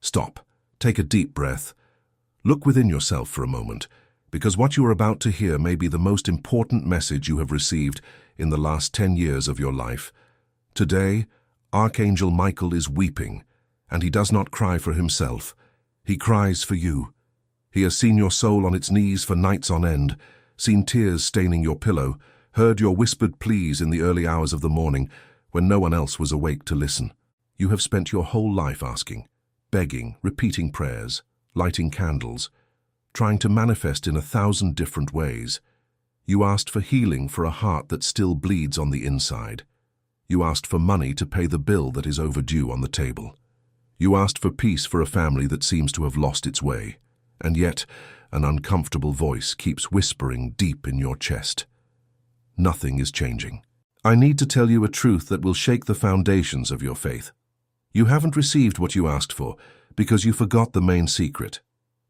Stop. Take a deep breath. Look within yourself for a moment, because what you are about to hear may be the most important message you have received in the last 10 years of your life. Today, Archangel Michael is weeping, and he does not cry for himself. He cries for you. He has seen your soul on its knees for nights on end, seen tears staining your pillow, heard your whispered pleas in the early hours of the morning when no one else was awake to listen. You have spent your whole life asking, begging, repeating prayers, lighting candles, trying to manifest in 1,000 different ways. You asked for healing for a heart that still bleeds on the inside. You asked for money to pay the bill that is overdue on the table. You asked for peace for a family that seems to have lost its way. And yet, an uncomfortable voice keeps whispering deep in your chest. Nothing is changing. I need to tell you a truth that will shake the foundations of your faith. You haven't received what you asked for because you forgot the main secret.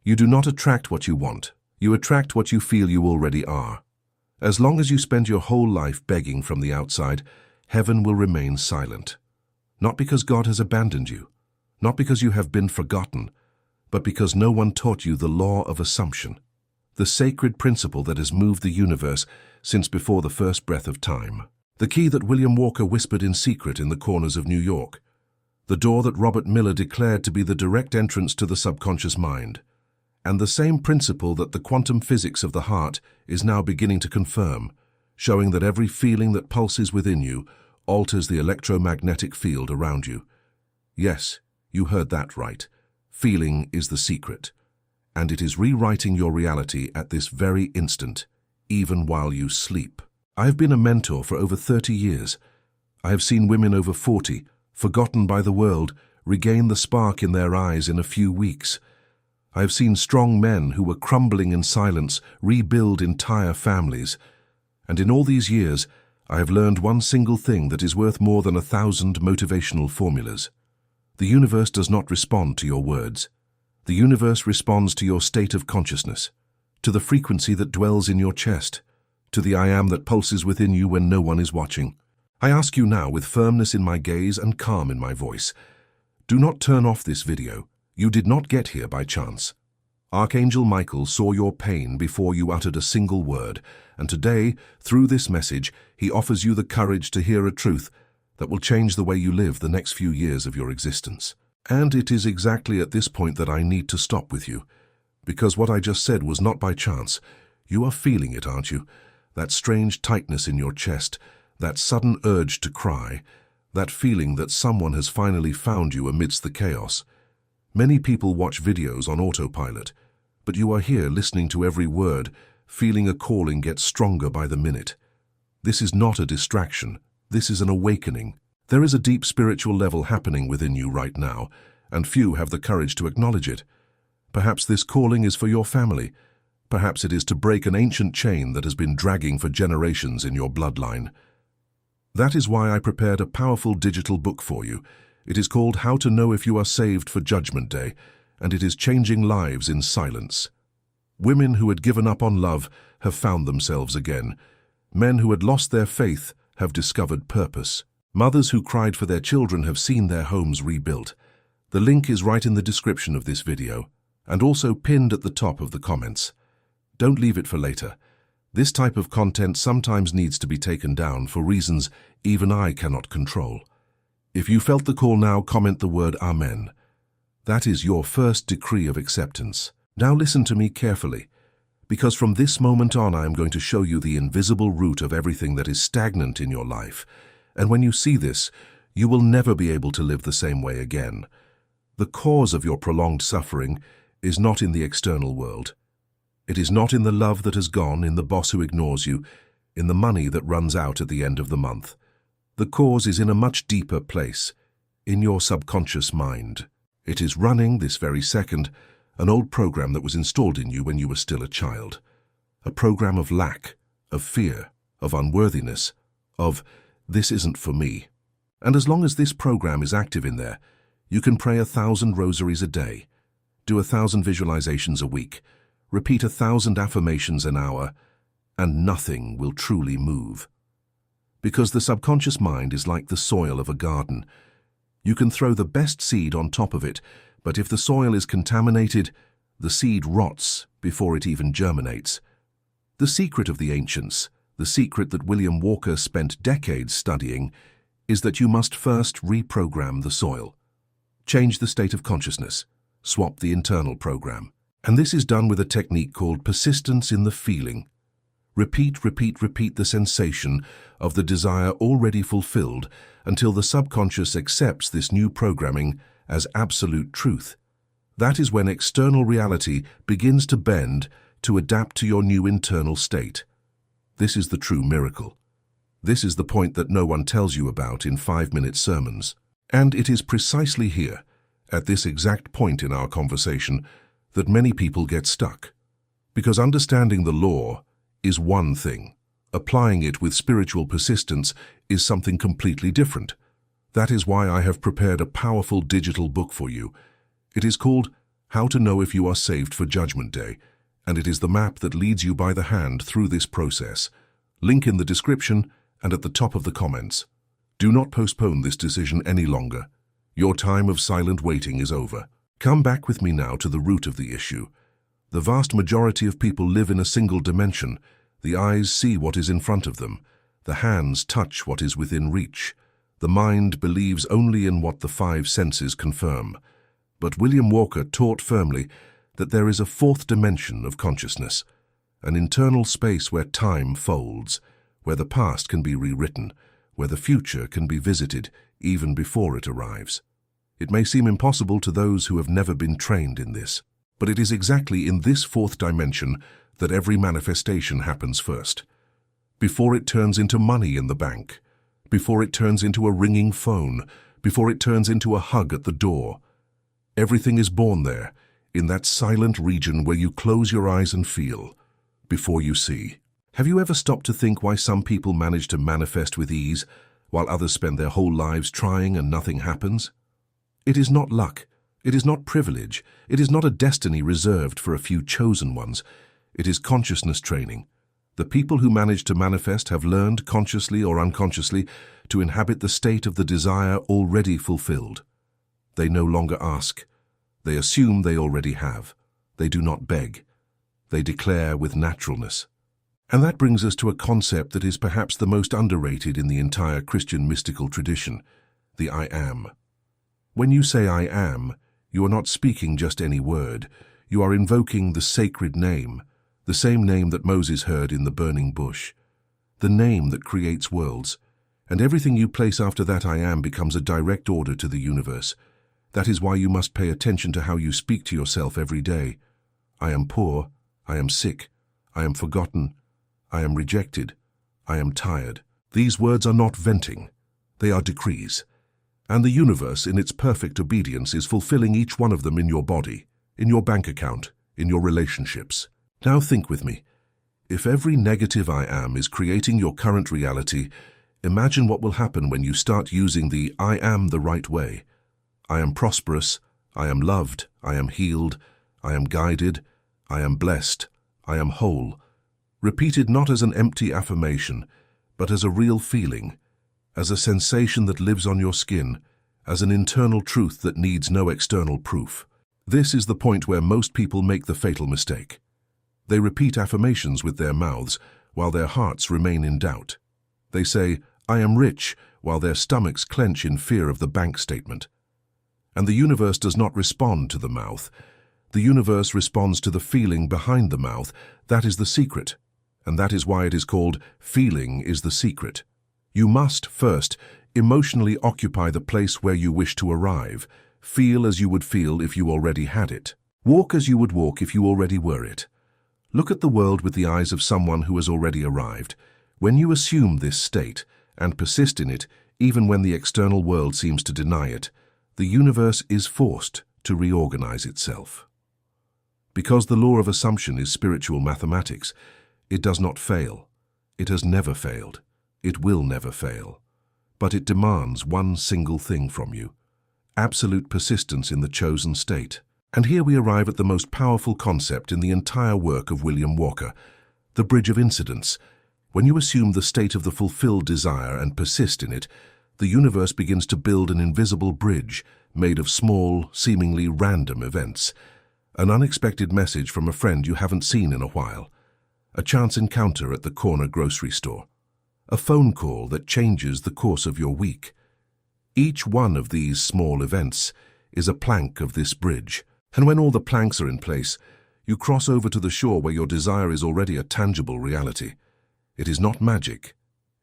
You do not attract what you want. You attract what you feel you already are. As long as you spend your whole life begging from the outside, heaven will remain silent. Not because God has abandoned you, not because you have been forgotten, but because no one taught you the law of assumption, the sacred principle that has moved the universe since before the first breath of time. The key that William Walker whispered in secret in the corners of New York. The door that Robert Miller declared to be the direct entrance to the subconscious mind. And the same principle that the quantum physics of the heart is now beginning to confirm, showing that every feeling that pulses within you alters the electromagnetic field around you. Yes, you heard that right. Feeling is the secret, and it is rewriting your reality at this very instant, even while you sleep. I have been a mentor for over 30 years. I have seen women over 40, forgotten by the world, regain the spark in their eyes in a few weeks. I have seen strong men who were crumbling in silence rebuild entire families. And in all these years, I have learned one single thing that is worth more than 1,000 motivational formulas. The universe does not respond to your words. The universe responds to your state of consciousness, to the frequency that dwells in your chest, to the I am that pulses within you when no one is watching. I ask you now with firmness in my gaze and calm in my voice, do not turn off this video. You did not get here by chance. Archangel Michael saw your pain before you uttered a single word, and today, through this message, he offers you the courage to hear a truth that will change the way you live the next few years of your existence. And it is exactly at this point that I need to stop with you, because what I just said was not by chance. You are feeling it, aren't you? That strange tightness in your chest, that sudden urge to cry, that feeling that someone has finally found you amidst the chaos. Many people watch videos on autopilot, but you are here listening to every word, feeling a calling get stronger by the minute. This is not a distraction. This is an awakening. There is a deep spiritual level happening within you right now, and few have the courage to acknowledge it. Perhaps this calling is for your family. Perhaps it is to break an ancient chain that has been dragging for generations in your bloodline. That is why I prepared a powerful digital book for you. It is called How to Know If You Are Saved for Judgment Day, and it is changing lives in silence. Women who had given up on love have found themselves again. Men who had lost their faith have discovered purpose. Mothers who cried for their children have seen their homes rebuilt. The link is right in the description of this video, and also pinned at the top of the comments. Don't leave it for later. This type of content sometimes needs to be taken down for reasons even I cannot control. If you felt the call now, comment the word Amen. That is your first decree of acceptance. Now listen to me carefully, because from this moment on I am going to show you the invisible root of everything that is stagnant in your life. And when you see this, you will never be able to live the same way again. The cause of your prolonged suffering is not in the external world. It is not in the love that has gone, in the boss who ignores you, in the money that runs out at the end of the month. The cause is in a much deeper place, in your subconscious mind. It is running, this very second, an old program that was installed in you when you were still a child. A program of lack, of fear, of unworthiness, of, this isn't for me. And as long as this program is active in there, you can pray 1,000 rosaries a day, do 1,000 visualizations a week, repeat 1,000 affirmations an hour, and nothing will truly move. Because the subconscious mind is like the soil of a garden. You can throw the best seed on top of it, But if the soil is contaminated, the seed rots before it even germinates. The secret of the ancients, the secret that William Walker spent decades studying, is that you must first reprogram the soil. Change the state of consciousness, swap the internal program. And this is done with a technique called persistence in the feeling. Repeat, repeat, repeat the sensation of the desire already fulfilled until the subconscious accepts this new programming as absolute truth. That is when external reality begins to bend to adapt to your new internal state. This is the true miracle. This is the point that no one tells you about in 5-minute sermons. And it is precisely here, at this exact point in our conversation, that many people get stuck. Because understanding the law is one thing. Applying it with spiritual persistence is something completely different. That is why I have prepared a powerful digital book for you. It is called How to Know If You Are Saved for Judgment Day, and it is the map that leads you by the hand through this process. Link in the description and at the top of the comments. Do not postpone this decision any longer. Your time of silent waiting is over. Come back with me now to the root of the issue. The vast majority of people live in a single dimension. The eyes see what is in front of them. The hands touch what is within reach. The mind believes only in what the 5 senses confirm. But William Walker taught firmly that there is a 4th dimension of consciousness, an internal space where time folds, where the past can be rewritten, where the future can be visited even before it arrives. It may seem impossible to those who have never been trained in this, but it is exactly in this 4th dimension that every manifestation happens first. Before it turns into money in the bank, before it turns into a ringing phone, before it turns into a hug at the door. Everything is born there, in that silent region where you close your eyes and feel, before you see. Have you ever stopped to think why some people manage to manifest with ease, while others spend their whole lives trying and nothing happens? It is not luck. It is not privilege. It is not a destiny reserved for a few chosen ones. It is consciousness training. The people who manage to manifest have learned, consciously or unconsciously, to inhabit the state of the desire already fulfilled. They no longer ask. They assume they already have. They do not beg. They declare with naturalness. And that brings us to a concept that is perhaps the most underrated in the entire Christian mystical tradition, the I am. When you say I am, you are not speaking just any word. You are invoking the sacred name, the same name that Moses heard in the burning bush, the name that creates worlds. And everything you place after that I am becomes a direct order to the universe. That is why you must pay attention to how you speak to yourself every day. I am poor. I am sick. I am forgotten. I am rejected. I am tired. These words are not venting. They are decrees. And the universe, in its perfect obedience, is fulfilling each one of them in your body, in your bank account, in your relationships. Now think with me. If every negative I am is creating your current reality, imagine what will happen when you start using the I am the right way. I am prosperous. I am loved. I am healed. I am guided. I am blessed. I am whole. Repeated not as an empty affirmation, but as a real feeling, as a sensation that lives on your skin, as an internal truth that needs no external proof. This is the point where most people make the fatal mistake. They repeat affirmations with their mouths while their hearts remain in doubt. They say, I am rich, while their stomachs clench in fear of the bank statement. And the universe does not respond to the mouth. The universe responds to the feeling behind the mouth. That is the secret. And that is why it is called feeling is the secret. You must, first, emotionally occupy the place where you wish to arrive. Feel as you would feel if you already had it. Walk as you would walk if you already were it. Look at the world with the eyes of someone who has already arrived. When you assume this state and persist in it, even when the external world seems to deny it, the universe is forced to reorganize itself. Because the law of assumption is spiritual mathematics, it does not fail. It has never failed. It will never fail. But it demands one single thing from you: absolute persistence in the chosen state. And here we arrive at the most powerful concept in the entire work of William Walker, the bridge of incidence. When you assume the state of the fulfilled desire and persist in it, the universe begins to build an invisible bridge made of small, seemingly random events. An unexpected message from a friend you haven't seen in a while. A chance encounter at the corner grocery store. A phone call that changes the course of your week. Each one of these small events is a plank of this bridge. And when all the planks are in place, you cross over to the shore where your desire is already a tangible reality. It is not magic.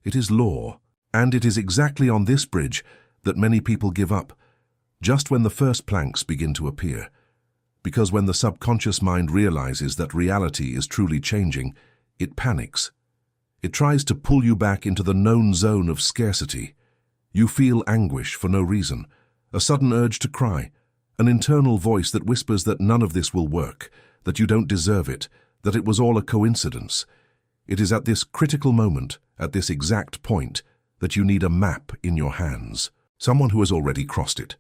It is law. And it is exactly on this bridge that many people give up, just when the first planks begin to appear. Because when the subconscious mind realizes that reality is truly changing, it panics. It tries to pull you back into the known zone of scarcity. You feel anguish for no reason, a sudden urge to cry, an internal voice that whispers that none of this will work, that you don't deserve it, that it was all a coincidence. It is at this critical moment, at this exact point, that you need a map in your hands. Someone who has already crossed it.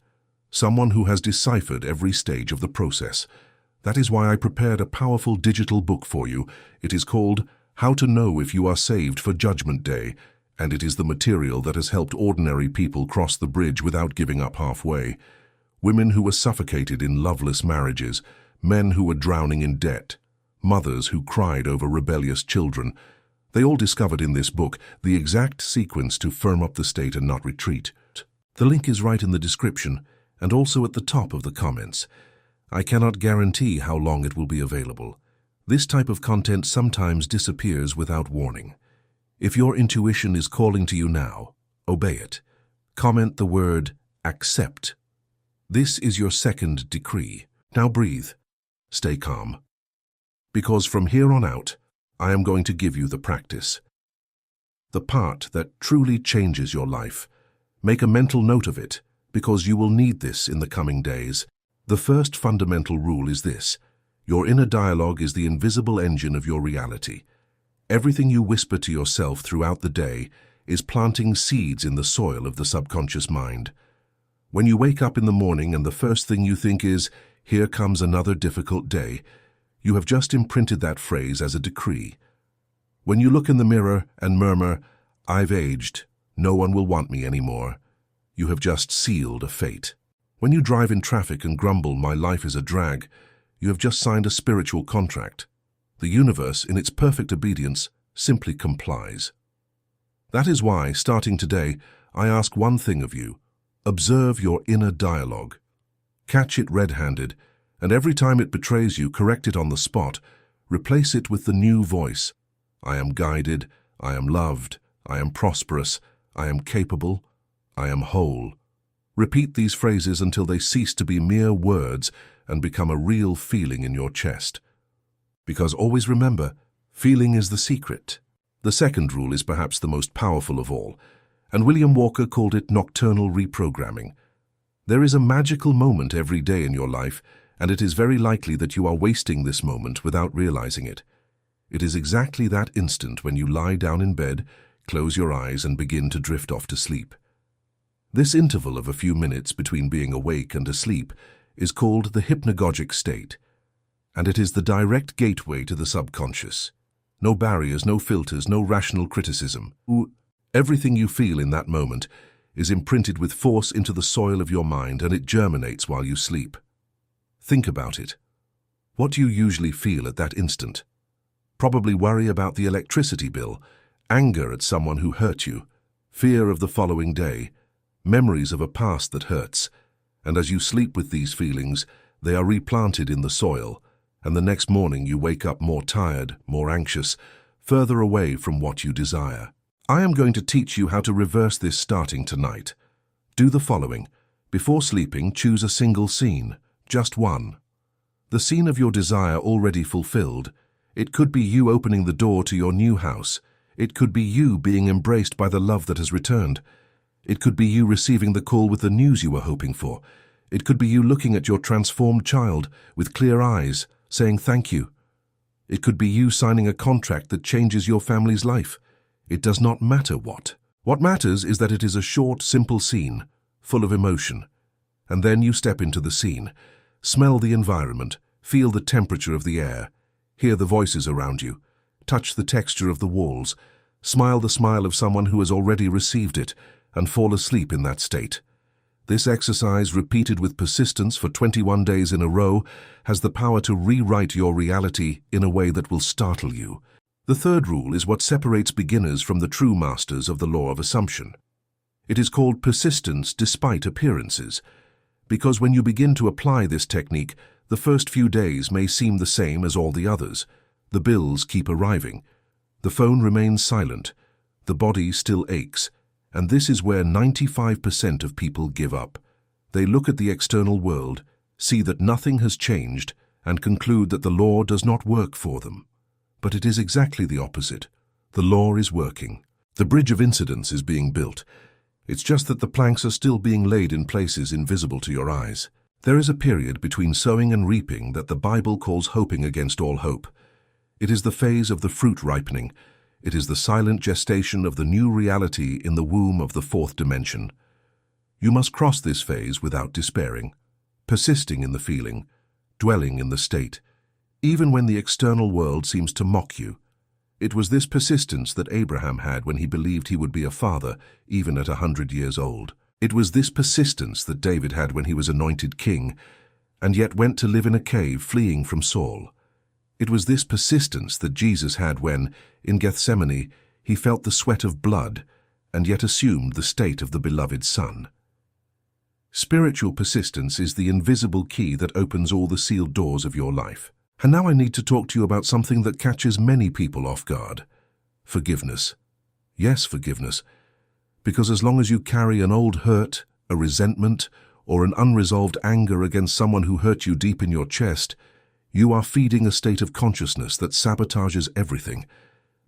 Someone who has deciphered every stage of the process. That is why I prepared a powerful digital book for you. It is called How to Know If You Are Saved for Judgment Day, and it is the material that has helped ordinary people cross the bridge without giving up halfway. Women who were suffocated in loveless marriages, men who were drowning in debt, mothers who cried over rebellious children. They all discovered in this book the exact sequence to firm up the state and not retreat. The link is right in the description and also at the top of the comments. I cannot guarantee how long it will be available. This type of content sometimes disappears without warning. If your intuition is calling to you now, obey it. Comment the word accept. This is your second decree. Now breathe. Stay calm. Because from here on out, I am going to give you the practice. The part that truly changes your life. Make a mental note of it, because you will need this in the coming days. The first fundamental rule is this. Your inner dialogue is the invisible engine of your reality. Everything you whisper to yourself throughout the day is planting seeds in the soil of the subconscious mind. When you wake up in the morning and the first thing you think is, "Here comes another difficult day," you have just imprinted that phrase as a decree. When you look in the mirror and murmur, "I've aged, no one will want me anymore," you have just sealed a fate. When you drive in traffic and grumble, "My life is a drag," you have just signed a spiritual contract. The universe, in its perfect obedience, simply complies. That is why, starting today, I ask one thing of you. Observe your inner dialogue. Catch it red-handed, and every time it betrays you, correct it on the spot. Replace it with the new voice. I am guided, I am loved, I am prosperous, I am capable, I am whole. Repeat these phrases until they cease to be mere words and become a real feeling in your chest. Because always remember, feeling is the secret. The second rule is perhaps the most powerful of all, and William Walker called it nocturnal reprogramming. There is a magical moment every day in your life, and it is very likely that you are wasting this moment without realizing it. It is exactly that instant when you lie down in bed, close your eyes, and begin to drift off to sleep. This interval of a few minutes between being awake and asleep is called the hypnagogic state, and it is the direct gateway to the subconscious. No barriers, no filters, no rational criticism. Everything you feel in that moment is imprinted with force into the soil of your mind, and it germinates while you sleep. Think about it. What do you usually feel at that instant? Probably worry about the electricity bill, anger at someone who hurt you, fear of the following day, memories of a past that hurts. And as you sleep with these feelings, they are replanted in the soil, and the next morning you wake up more tired, more anxious, further away from what you desire. I am going to teach you how to reverse this starting tonight. Do the following. Before sleeping, choose a single scene, just one. The scene of your desire already fulfilled. It could be you opening the door to your new house. It could be you being embraced by the love that has returned. It could be you receiving the call with the news you were hoping for. It could be you looking at your transformed child with clear eyes, saying thank you. It could be you signing a contract that changes your family's life. It does not matter what. What matters is that it is a short, simple scene, full of emotion. And then you step into the scene. Smell the environment, feel the temperature of the air, hear the voices around you, touch the texture of the walls, smile the smile of someone who has already received it, and fall asleep in that state. This exercise, repeated with persistence for 21 days in a row, has the power to rewrite your reality in a way that will startle you. The third rule is what separates beginners from the true masters of the law of assumption. It is called persistence despite appearances, because when you begin to apply this technique, the first few days may seem the same as all the others. The bills keep arriving. The phone remains silent. The body still aches. And this is where 95% of people give up. They look at the external world, see that nothing has changed, and conclude that the law does not work for them. But it is exactly the opposite. The law is working. The bridge of incidence is being built. It's just that the planks are still being laid in places invisible to your eyes. There is a period between sowing and reaping that the Bible calls hoping against all hope. It is the phase of the fruit ripening. It is the silent gestation of the new reality in the womb of the fourth dimension. You must cross this phase without despairing, persisting in the feeling, dwelling in the state, even when the external world seems to mock you. It was this persistence that Abraham had when he believed he would be a father, even at 100 years old. It was this persistence that David had when he was anointed king, and yet went to live in a cave fleeing from Saul. It was this persistence that Jesus had when, in Gethsemane, he felt the sweat of blood, and yet assumed the state of the beloved Son. Spiritual persistence is the invisible key that opens all the sealed doors of your life. And now I need to talk to you about something that catches many people off guard. Forgiveness. Yes, forgiveness. Because as long as you carry an old hurt, a resentment, or an unresolved anger against someone who hurt you deep in your chest, you are feeding a state of consciousness that sabotages everything.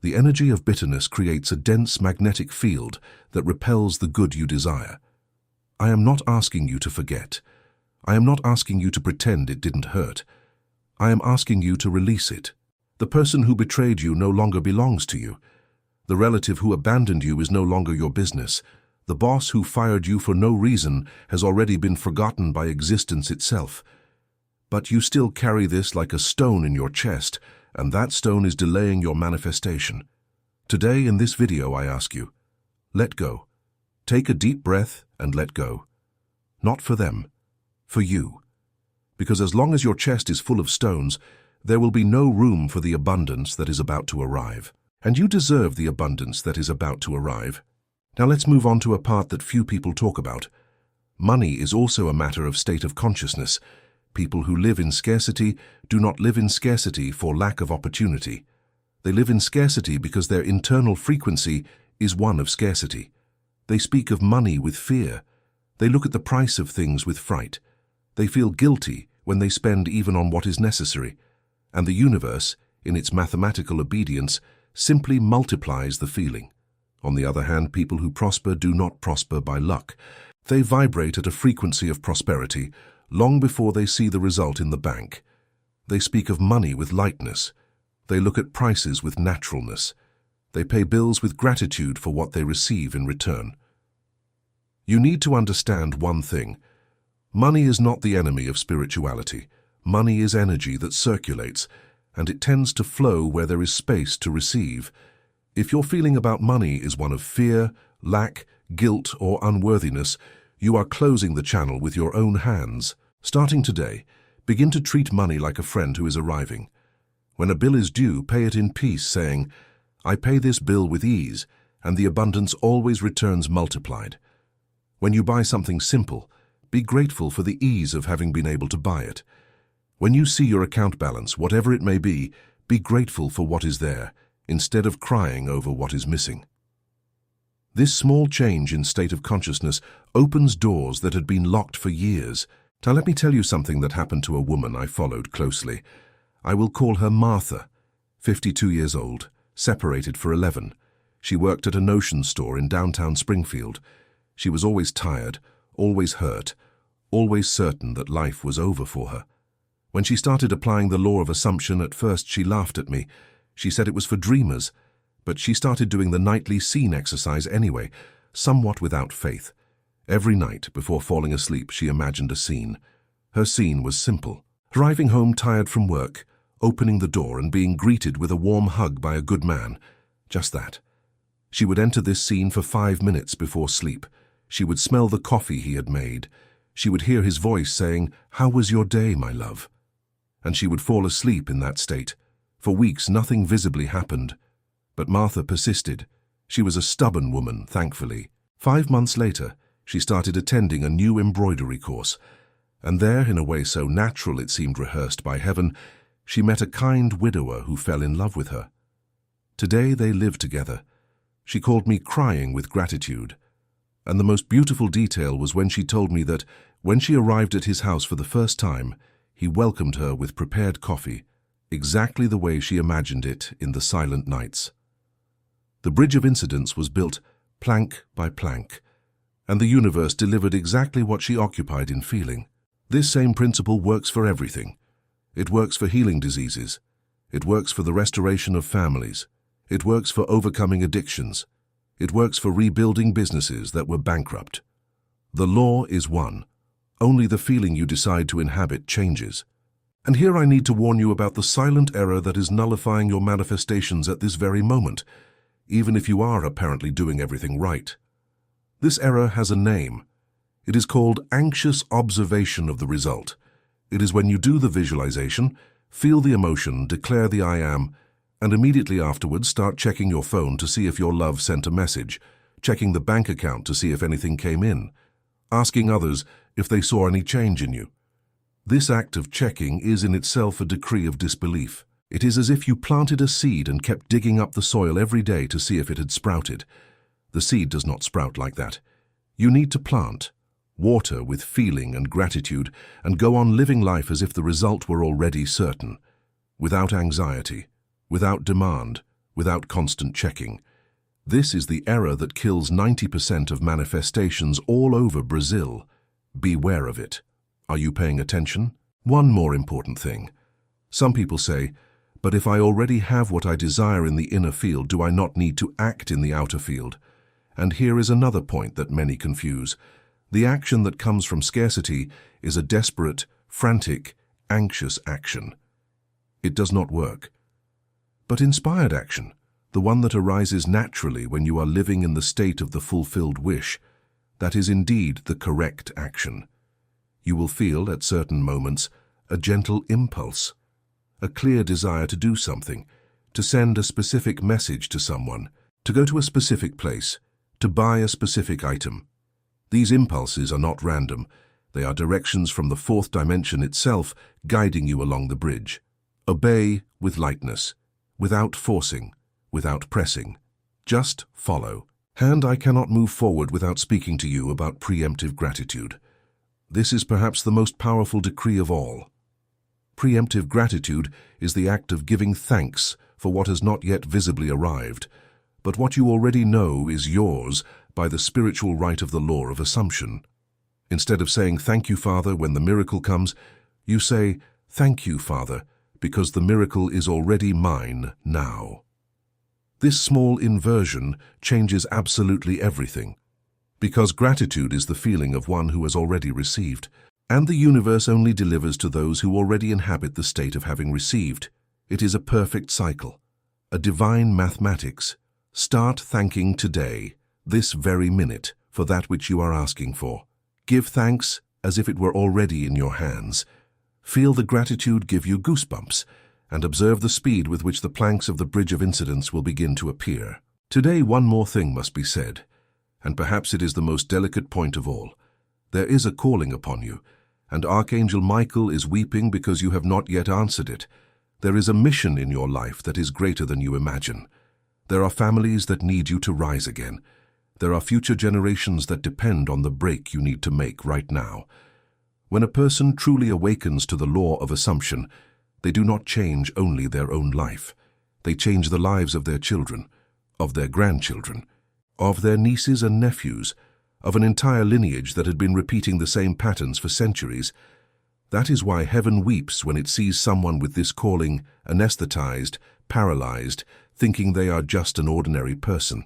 The energy of bitterness creates a dense magnetic field that repels the good you desire. I am not asking you to forget. I am not asking you to pretend it didn't hurt. I am asking you to release it. The person who betrayed you no longer belongs to you. The relative who abandoned you is no longer your business. The boss who fired you for no reason has already been forgotten by existence itself. But you still carry this like a stone in your chest, and that stone is delaying your manifestation. Today, in this video, I ask you, let go. Take a deep breath and let go. Not for them, for you. Because as long as your chest is full of stones, there will be no room for the abundance that is about to arrive. And you deserve the abundance that is about to arrive. Now let's move on to a part that few people talk about. Money is also a matter of state of consciousness. People who live in scarcity do not live in scarcity for lack of opportunity. They live in scarcity because their internal frequency is one of scarcity. They speak of money with fear. They look at the price of things with fright. They feel guilty when they spend even on what is necessary. And the universe, in its mathematical obedience, simply multiplies the feeling. On the other hand, people who prosper do not prosper by luck. They vibrate at a frequency of prosperity long before they see the result in the bank. They speak of money with lightness. They look at prices with naturalness. They pay bills with gratitude for what they receive in return. You need to understand one thing. Money is not the enemy of spirituality. Money is energy that circulates, and it tends to flow where there is space to receive. If your feeling about money is one of fear, lack, guilt, or unworthiness, you are closing the channel with your own hands. Starting today, begin to treat money like a friend who is arriving. When a bill is due, pay it in peace, saying, "I pay this bill with ease, and the abundance always returns multiplied." When you buy something simple, be grateful for the ease of having been able to buy it. When you see your account balance, whatever it may be grateful for what is there, instead of crying over what is missing. This small change in state of consciousness opens doors that had been locked for years. Now let me tell you something that happened to a woman I followed closely. I will call her Martha, 52 years old, separated for 11. She worked at a notion store in downtown Springfield. She was always tired, always hurt, always certain that life was over for her. When she started applying the law of assumption, at first she laughed at me. She said it was for dreamers, but she started doing the nightly scene exercise anyway, somewhat without faith. Every night, before falling asleep, she imagined a scene. Her scene was simple. Arriving home tired from work, opening the door and being greeted with a warm hug by a good man. Just that. She would enter this scene for 5 minutes before sleep. She would smell the coffee he had made. She would hear his voice saying, "How was your day, my love?" And she would fall asleep in that state. For weeks, nothing visibly happened. But Martha persisted. She was a stubborn woman, thankfully. 5 months later, she started attending a new embroidery course. And there, in a way so natural it seemed rehearsed by heaven, she met a kind widower who fell in love with her. Today they live together. She called me crying with gratitude. And the most beautiful detail was when she told me that, when she arrived at his house for the first time, he welcomed her with prepared coffee, exactly the way she imagined it in the silent nights. The bridge of incidents was built plank by plank, and the universe delivered exactly what she occupied in feeling. This same principle works for everything. It works for healing diseases. It works for the restoration of families. It works for overcoming addictions. It works for rebuilding businesses that were bankrupt. The law is one. Only the feeling you decide to inhabit changes. And here I need to warn you about the silent error that is nullifying your manifestations at this very moment, even if you are apparently doing everything right. This error has a name. It is called anxious observation of the result. It is when you do the visualization, feel the emotion, declare the I am, and immediately afterwards start checking your phone to see if your love sent a message, checking the bank account to see if anything came in, asking others if they saw any change in you. This act of checking is in itself a decree of disbelief. It is as if you planted a seed and kept digging up the soil every day to see if it had sprouted. The seed does not sprout like that. You need to plant, water with feeling and gratitude, and go on living life as if the result were already certain, without anxiety, without demand, without constant checking. This is the error that kills 90% of manifestations all over Brazil. Beware of it. Are you paying attention? One more important thing. Some people say, but if I already have what I desire in the inner field, do I not need to act in the outer field? And here is another point that many confuse. The action that comes from scarcity is a desperate, frantic, anxious action. It does not work. But inspired action, the one that arises naturally when you are living in the state of the fulfilled wish, that is indeed the correct action. You will feel, at certain moments, a gentle impulse, a clear desire to do something, to send a specific message to someone, to go to a specific place, to buy a specific item. These impulses are not random. They are directions from the fourth dimension itself guiding you along the bridge. Obey with lightness, without forcing, without pressing. Just follow. And I cannot move forward without speaking to you about preemptive gratitude. This is perhaps the most powerful decree of all. Preemptive gratitude is the act of giving thanks for what has not yet visibly arrived, but what you already know is yours by the spiritual right of the law of assumption. Instead of saying, "Thank you, Father," when the miracle comes, you say, "Thank you, Father," because the miracle is already mine now. This small inversion changes absolutely everything, because gratitude is the feeling of one who has already received, and the universe only delivers to those who already inhabit the state of having received. It is a perfect cycle, a divine mathematics. Start thanking today, this very minute, for that which you are asking for. Give thanks as if it were already in your hands. Feel the gratitude give you goosebumps, and observe the speed with which the planks of the bridge of incidents will begin to appear. Today, one more thing must be said, and perhaps it is the most delicate point of all. There is a calling upon you, and Archangel Michael is weeping because you have not yet answered it. There is a mission in your life that is greater than you imagine. There are families that need you to rise again. There are future generations that depend on the break you need to make right now. When a person truly awakens to the law of assumption, they do not change only their own life. They change the lives of their children, of their grandchildren, of their nieces and nephews, of an entire lineage that had been repeating the same patterns for centuries. That is why heaven weeps when it sees someone with this calling anesthetized, paralyzed, thinking they are just an ordinary person.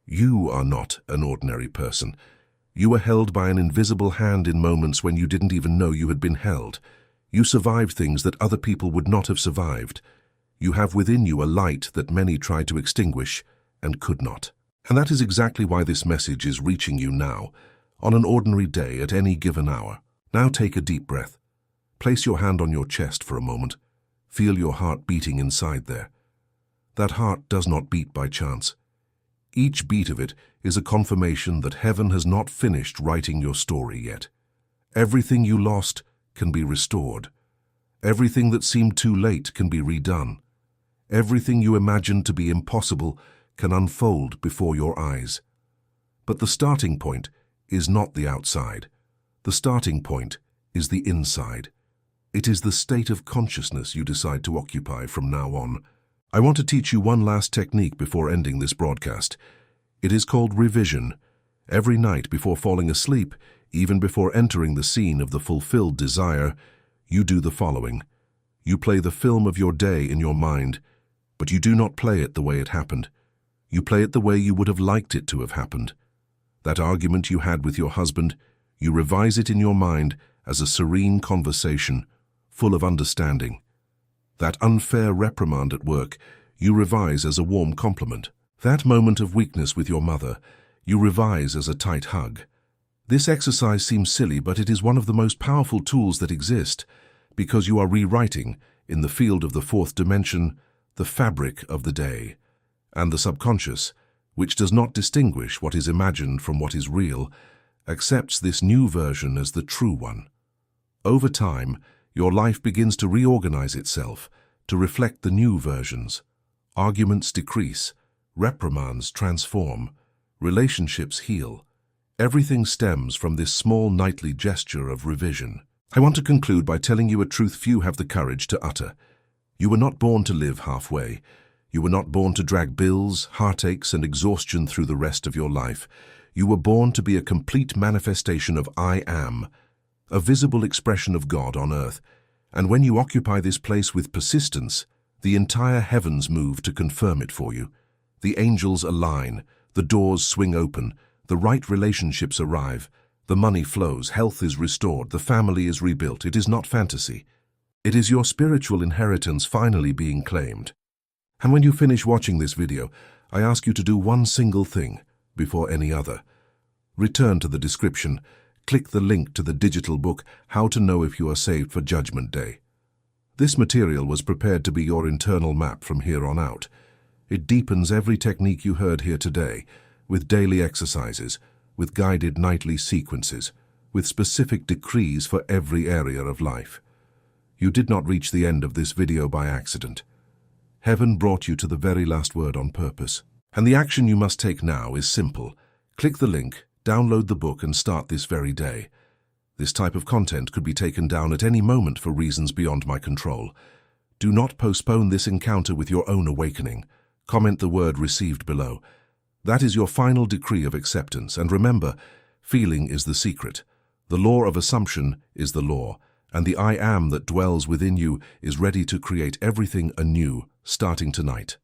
You are not an ordinary person. You were held by an invisible hand in moments when you didn't even know you had been held. You survived things that other people would not have survived. You have within you a light that many tried to extinguish and could not. And that is exactly why this message is reaching you now, on an ordinary day at any given hour. Now take a deep breath. Place your hand on your chest for a moment. Feel your heart beating inside there. That heart does not beat by chance. Each beat of it is a confirmation that heaven has not finished writing your story yet. Everything you lost can be restored. Everything that seemed too late can be redone. Everything you imagined to be impossible can unfold before your eyes. But the starting point is not the outside. The starting point is the inside. It is the state of consciousness you decide to occupy from now on. I want to teach you one last technique before ending this broadcast. It is called revision. Every night before falling asleep, even before entering the scene of the fulfilled desire, you do the following. You play the film of your day in your mind, but you do not play it the way it happened. You play it the way you would have liked it to have happened. That argument you had with your husband, you revise it in your mind as a serene conversation, full of understanding. That unfair reprimand at work, you revise as a warm compliment. That moment of weakness with your mother, you revise as a tight hug. This exercise seems silly, but it is one of the most powerful tools that exist, because you are rewriting, in the field of the fourth dimension, the fabric of the day. And the subconscious, which does not distinguish what is imagined from what is real, accepts this new version as the true one. Over time, your life begins to reorganize itself to reflect the new versions. Arguments decrease, reprimands transform, relationships heal. Everything stems from this small nightly gesture of revision. I want to conclude by telling you a truth few have the courage to utter. You were not born to live halfway. You were not born to drag bills, heartaches, and exhaustion through the rest of your life. You were born to be a complete manifestation of I Am, a visible expression of God on earth. And when you occupy this place with persistence, the entire heavens move to confirm it for you. The angels align, the doors swing open, the right relationships arrive, the money flows, health is restored, the family is rebuilt. It is not fantasy. It is your spiritual inheritance finally being claimed. And when you finish watching this video, I ask you to do one single thing before any other. Return to the description. Click the link to the digital book, How to Know If You Are Saved for Judgment Day. This material was prepared to be your internal map from here on out. It deepens every technique you heard here today, with daily exercises, with guided nightly sequences, with specific decrees for every area of life. You did not reach the end of this video by accident. Heaven brought you to the very last word on purpose. And the action you must take now is simple. Click the link, download the book, and start this very day. This type of content could be taken down at any moment for reasons beyond my control. Do not postpone this encounter with your own awakening. Comment the word received below. That is your final decree of acceptance. And remember, feeling is the secret. The law of assumption is the law, and the I Am that dwells within you is ready to create everything anew, starting tonight.